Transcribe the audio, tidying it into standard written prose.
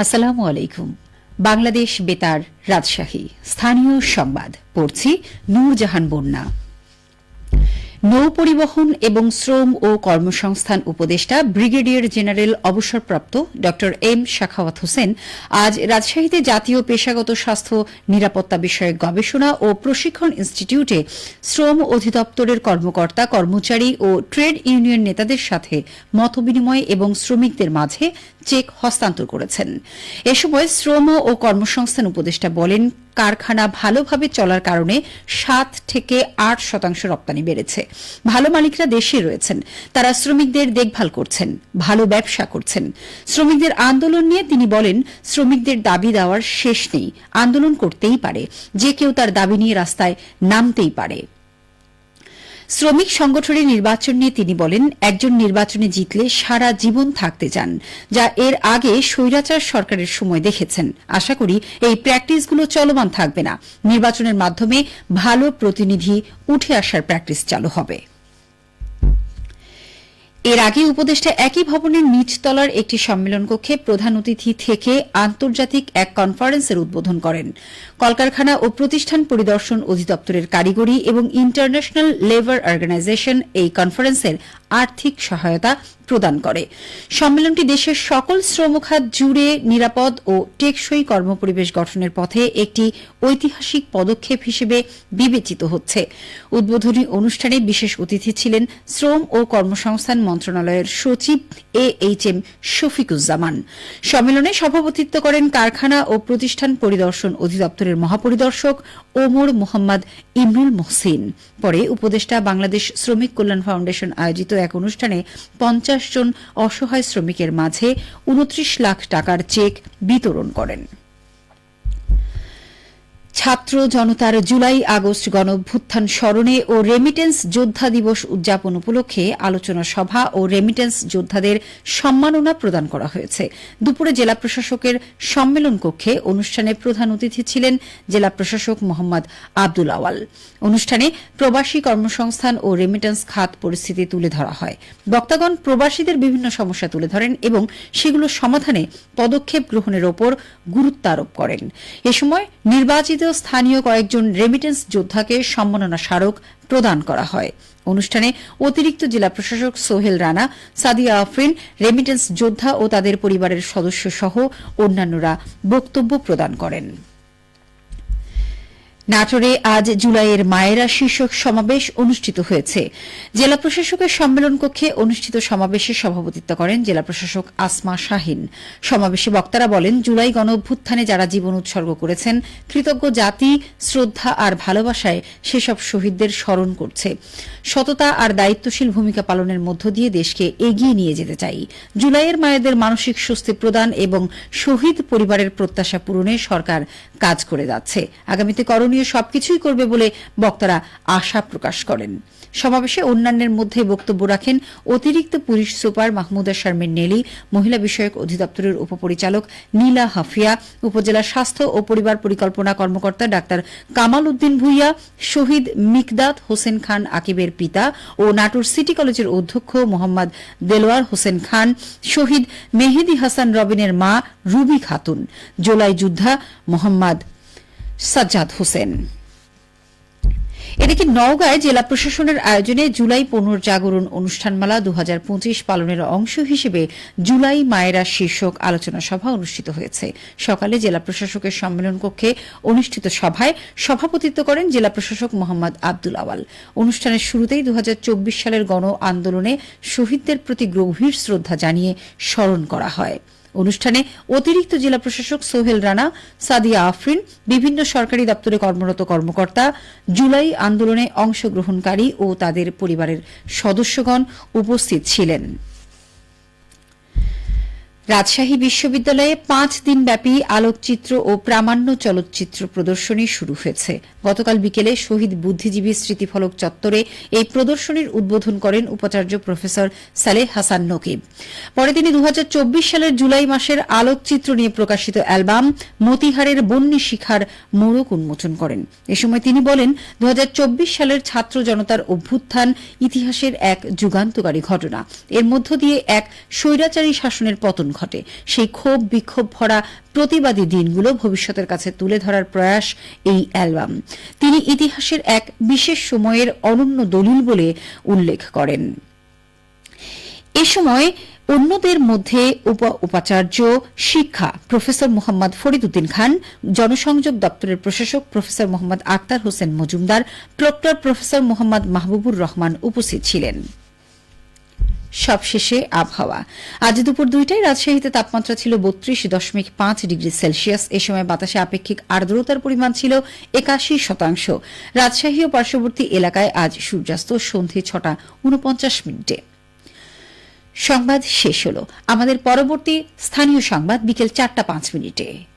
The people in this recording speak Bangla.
আসসালামু আলাইকুম। বাংলাদেশ বেতার, রাজশাহী। স্থানীয় সংবাদ পড়ছি নূরজাহান বন্যা। নৌ পরিবহন এবং শ্রম ও কর্মসংস্থান উপদেষ্টা ব্রিগেডিয়ার জেনারেল অবসরপ্রাপ্ত ড এম সাখাওয়াত হোসেন আজ রাজশাহীতে জাতীয় পেশাগত স্বাস্থ্য নিরাপত্তা বিষয়ক গবেষণা ও প্রশিক্ষণ ইনস্টিটিউটে শ্রম অধিদপ্তরের কর্মকর্তা কর্মচারী ও ট্রেড ইউনিয়ন নেতাদের সাথে মতবিনিময় এবং শ্রমিকদের মাঝে চেক হস্তান্তর করেছেন। এ সময় শ্রম ও কর্মসংস্থান উপদেষ্টা বলেন, কারখানা ভালোভাবে চলার কারণে 7 থেকে 8% রপ্তানি বেড়েছে। ভালো মালিকরা দেশে রয়েছেন, তারা শ্রমিকদের দেখভাল করছেন, ভালো ব্যবসা করছেন। শ্রমিকদের আন্দোলন নিয়ে তিনি বলেন, শ্রমিকদের দাবি দেওয়ার শেষ নেই, আন্দোলন করতেই পারে, যে কেউ তার দাবি নিয়ে রাস্তায় নামতেই পারে। শ্রমিক সংগঠনের নির্বাচন নিয়ে তিনি বলেন, একজন নির্বাচনে জিতলে সারা জীবন থাকতে চান, যা এর আগে স্বৈরাচার সরকারের সময় দেখেছেন। আশা করি এই প্র্যাকটিসগুলো চলমান থাকবে না। নির্বাচনের মাধ্যমে ভালো প্রতিনিধি উঠে আসার প্র্যাকটিস চালু হবে। এর আগে উপদেষ্টা একই ভবনের নিচতলার একটি সম্মেলন কক্ষে প্রধান অতিথি থেকে আন্তর্জাতিক এক কনফারেন্সের উদ্বোধন করেন। কলকারখানা ও প্রতিষ্ঠান পরিদর্শন অধিদপ্তরের কারিগরি এবং ইন্টারন্যাশনাল লেবার অর্গানাইজেশন এই কনফারেন্সের আর্থিক সহায়তা প্রদান করে। সম্মেলনটি দেশের সকল শ্রমখাত জুড়ে নিরাপদ ও টেকসই কর্মপরিবেশ গঠনের পথে একটি ঐতিহাসিক পদক্ষেপ হিসেবে বিবেচিত হচ্ছে। উদ্বোধনী অনুষ্ঠানে বিশেষ অতিথি ছিলেন শ্রম ও কর্মসংস্থান মন্ত্রণালয়ের সচিব AHM শফিকুজ্জামান। সম্মেলনে সভাপতিত্ব করেন কারখানা ও প্রতিষ্ঠান পরিদর্শন অধিদপ্তরের মহাপরিদর্শক ওমর মোহাম্মদ ইমরুল মোহসিন। পরে উপদেষ্টা বাংলাদেশ শ্রমিক কল্যাণ ফাউন্ডেশন আয়োজিত এক অনুষ্ঠানে 50 জন অসহায় শ্রমিকের মাঝে 29 লাখ টাকার চেক বিতরণ করেন। ছাত্র জনতার জুলাই আগস্ট গণঅভ্যুত্থান স্মরণে ও রেমিটেন্স যোদ্ধা দিবস উদযাপন উপলক্ষে আলোচনা সভা ও রেমিটেন্স যোদ্ধাদের সম্মাননা প্রদান করা হয়েছে। দুপুরে জেলা প্রশাসকের সম্মেলন কক্ষে অনুষ্ঠানে প্রধান অতিথি ছিলেন জেলা প্রশাসক মোহাম্মদ আব্দুল আওয়াল। অনুষ্ঠানে প্রবাসী কর্মসংস্থান ও রেমিটেন্স খাত পরিস্থিতি তুলে ধরা হয়। বক্তাগণ প্রবাসীদের বিভিন্ন সমস্যা তুলে ধরেন এবং সেগুলো সমাধানে পদক্ষেপ গ্রহণের ওপর গুরুত্ব আরোপ করেন। এ সময় নির্বাচিত স্থানীয় কয়েকজন রেমিটেন্স যোদ্ধাকে সম্মাননা স্মারক প্রদান করা হয়। অনুষ্ঠানে অতিরিক্ত জেলা প্রশাসক সোহেল রানা, সাদিয়া আফরিন, রেমিটেন্স যোদ্ধা ও তাদের পরিবারের সদস্য সহ অন্যান্যরা বক্তব্য প্রদান করেন। নাটোরে আজ জুলাইয়ের মায়েরা শীর্ষক সমাবেশ অনুষ্ঠিত হয়েছে। জেলা প্রশাসকের সম্মেলন কক্ষে অনুষ্ঠিত সমাবেশে সভাপতিত্ব করেন জেলা প্রশাসক আসমা শাহিন। সমাবেশে বক্তারা বলেন, জুলাই গণঅভ্যুত্থানে যারা জীবন উৎসর্গ করেছেন, কৃতজ্ঞ জাতি শ্রদ্ধা আর ভালোবাসায় সেসব শহীদদের স্মরণ করছে। সততা আর দায়িত্বশীল ভূমিকা পালনের মধ্য দিয়ে দেশকে এগিয়ে নিয়ে যেতে চাই। জুলাইয়ের মায়েদের মানসিক স্বস্তি প্রদান এবং শহীদ পরিবারের প্রত্যাশা পূরণে সরকার কাজ করে যাচ্ছে। আগামীতে করণীয় সবকিছুই করবে বলে বক্তারা আশা প্রকাশ করেন। সমাবেশে অন্যান্যের মধ্যে বক্তব্য রাখেন অতিরিক্ত পুলিশ সুপার মাহমুদা শারমিন নেলি, মহিলা বিষয়ক অধিদপ্তরের উপপরিচালক নীলা হাফিয়া, উপজেলা স্বাস্থ্য ও পরিবার পরিকল্পনা কর্মকর্তা ডাক্তার কামাল উদ্দিন ভুইয়া, শহীদ মিকদাদ হোসেন খান আকিবের পিতা ও নাটোর সিটি কলেজের অধ্যক্ষ মোহাম্মদ দেলোয়ার হোসেন খান, শহীদ মেহেদী হাসান রবিনের মা রুবি খাতুন, জুলাই যোদ্ধা মোহাম্মদ সাজ্জাদ হোসেন। এদিকে নওগাঁয় জেলা প্রশাসনের আয়োজনে জুলাই পুনর্জাগরণ অনুষ্ঠানমালা 2025 পালনের অংশ হিসেবে জুলাই মায়েরা শীর্ষক আলোচনা সভা অনুষ্ঠিত হয়েছে। সকালে জেলা প্রশাসকের সম্মেলন কক্ষে অনুষ্ঠিত সভায় সভাপতিত্ব করেন জেলা প্রশাসক মোহাম্মদ আব্দুল আওয়াল। অনুষ্ঠানের শুরুতেই 2024 সালের গণ আন্দোলনে শহীদদের প্রতি গভীর শ্রদ্ধা জানিয়ে স্মরণ করা হয়। অনুষ্ঠানে অতিরিক্ত জেলা প্রশাসক সোহেল রানা, সাদিয়া আফরিন, বিভিন্ন সরকারি দপ্তরে কর্মরত কর্মকর্তা, জুলাই আন্দোলনে অংশগ্রহণকারী ও তাদের পরিবারের সদস্যগণ উপস্থিত ছিলেন। রাজশাহী বিশ্ববিদ্যালয়ে 5 দিনব্যাপী আলোকচিত্র ও প্রামাণ্য চলচ্চিত্র প্রদর্শনী শুরু হয়েছে। গতকাল বিকেলে শহীদ বুদ্ধিজীবী স্মৃতিফলক চত্বরে এই প্রদর্শনীর উদ্বোধন করেন উপাচার্য প্রফেসর সালেহ হাসান নকিব। পরে তিনি 2024 সালের জুলাই মাসের আলোকচিত্র নিয়ে প্রকাশিত অ্যালবাম মতিহারের বন্যী শিখার মোড়ক উন্মোচন করেন। এ সময় তিনি বলেন, 2024 সালের ছাত্র জনতার অভ্যুত্থান ইতিহাসের এক যুগান্তকারী ঘটনা। এর মধ্য দিয়ে এক স্বৈরাচারী শাসনের পতন ঘটে। সেই ক্ষোভ বিক্ষোভ ভরা প্রতিবাদী দিনগুলো ভবিষ্যতের কাছে তুলে ধরার প্রয়াস এই অ্যালবাম। তিনি ইতিহাসের এক বিশেষ সময়ের অনন্য দলিল বলে উল্লেখ করেন। এ সময় অন্যদের মধ্যে উপাচার্য শিক্ষা প্রফেসর মোহাম্মদ ফরিদ উদ্দিন খান, জনসংযোগ দপ্তরের প্রশাসক professor Mohammad Akhtar Hossain Majumdar, proctor professor Mohammad Mahbubur Rahman উপস্থিত ছিলেন। সবশেষে আবহাওয়া। আজ দুপুর 2টায় রাজশাহীতে তাপমাত্রা ছিল 32.5 ডিগ্রি সেলসিয়াস। এ সময় বাতাসে আপেক্ষিক আর্দ্রতার পরিমাণ ছিল 81%। রাজশাহী ও পার্শ্ববর্তী এলাকায় আজ সূর্যাস্ত সন্ধ্যে 6:49। সংবাদ শেষ হল। আমাদের পরবর্তী স্থানীয় সংবাদ বিকেল 4:05।